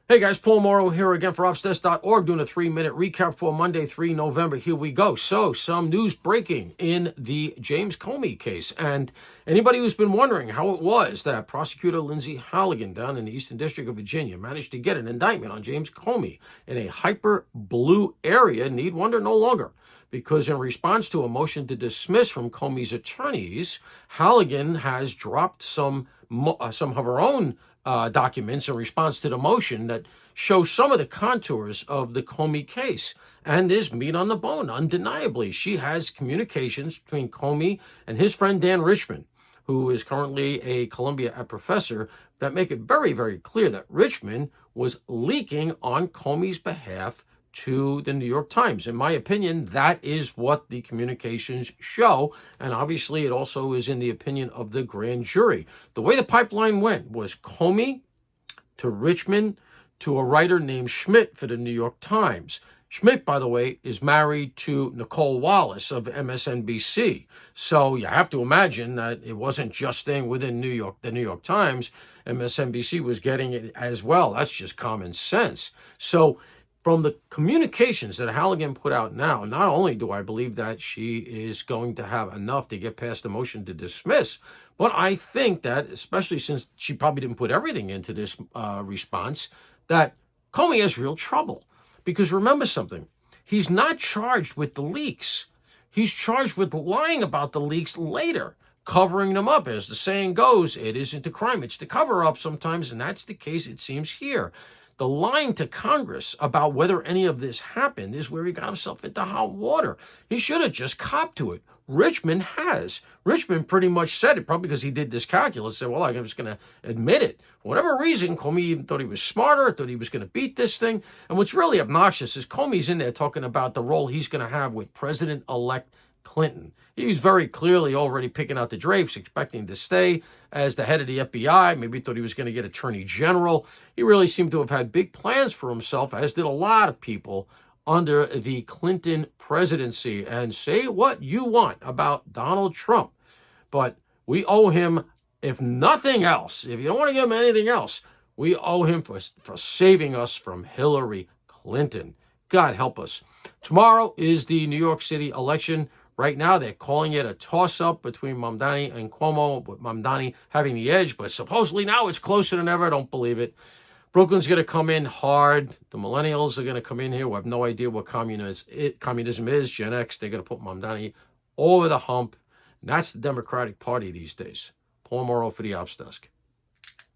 Hey guys, Paul Morrow here again for Obstes.org, doing a 3-minute recap for Monday, 3 November. Here we go. So, some news breaking in the James Comey case. And anybody who's been wondering how it was that prosecutor Lindsay Halligan down in the Eastern District of Virginia managed to get an indictment on James Comey in a hyper blue area need wonder no longer. Because in response to a motion to dismiss from Comey's attorneys, Halligan has dropped some of her own documents in response to the motion that show some of the contours of the Comey case. And there's meat on the bone, undeniably. She has communications between Comey and his friend Dan Richman, who is currently a Columbia professor, that make it very, very clear that Richman was leaking on Comey's behalf to the New York Times. In my opinion, that is what the communications show. And obviously, it also is in the opinion of the grand jury. The way the pipeline went was Comey to Richmond to a writer named Schmidt for the New York Times. Schmidt, by the way, is married to Nicole Wallace of MSNBC. So you have to imagine that it wasn't just staying within the New York Times. MSNBC was getting it as well. That's just common sense. So from the communications that Halligan put out now, not only do I believe that she is going to have enough to get past the motion to dismiss, but I think that, especially since she probably didn't put everything into this response, that Comey has real trouble. Because remember something, he's not charged with the leaks. He's charged with lying about the leaks later, covering them up. As the saying goes, it isn't a crime, it's the cover-up sometimes, and that's the case, it seems, here. The lying to Congress about whether any of this happened is where he got himself into hot water. He should have just copped to it. Richmond has. Richmond pretty much said it, probably because he did this calculus, said, well, I'm just going to admit it. For whatever reason, Comey even thought he was smarter, thought he was going to beat this thing. And what's really obnoxious is Comey's in there talking about the role he's going to have with President-elect Clinton. He was very clearly already picking out the drapes, expecting to stay as the head of the FBI. Maybe thought he was going to get Attorney General. He really seemed to have had big plans for himself, as did a lot of people under the Clinton presidency. And say what you want about Donald Trump, but we owe him, if nothing else, if you don't want to give him anything else, we owe him for saving us from Hillary Clinton. God help us. Tomorrow is the New York City election. Right now, they're calling it a toss-up between Mamdani and Cuomo, with Mamdani having the edge, but supposedly now it's closer than ever. I don't believe it. Brooklyn's going to come in hard. The millennials are going to come in here who have no idea what communism is, Gen X. They're going to put Mamdani over the hump. And that's the Democratic Party these days. Paul Morrow for the Ops Desk.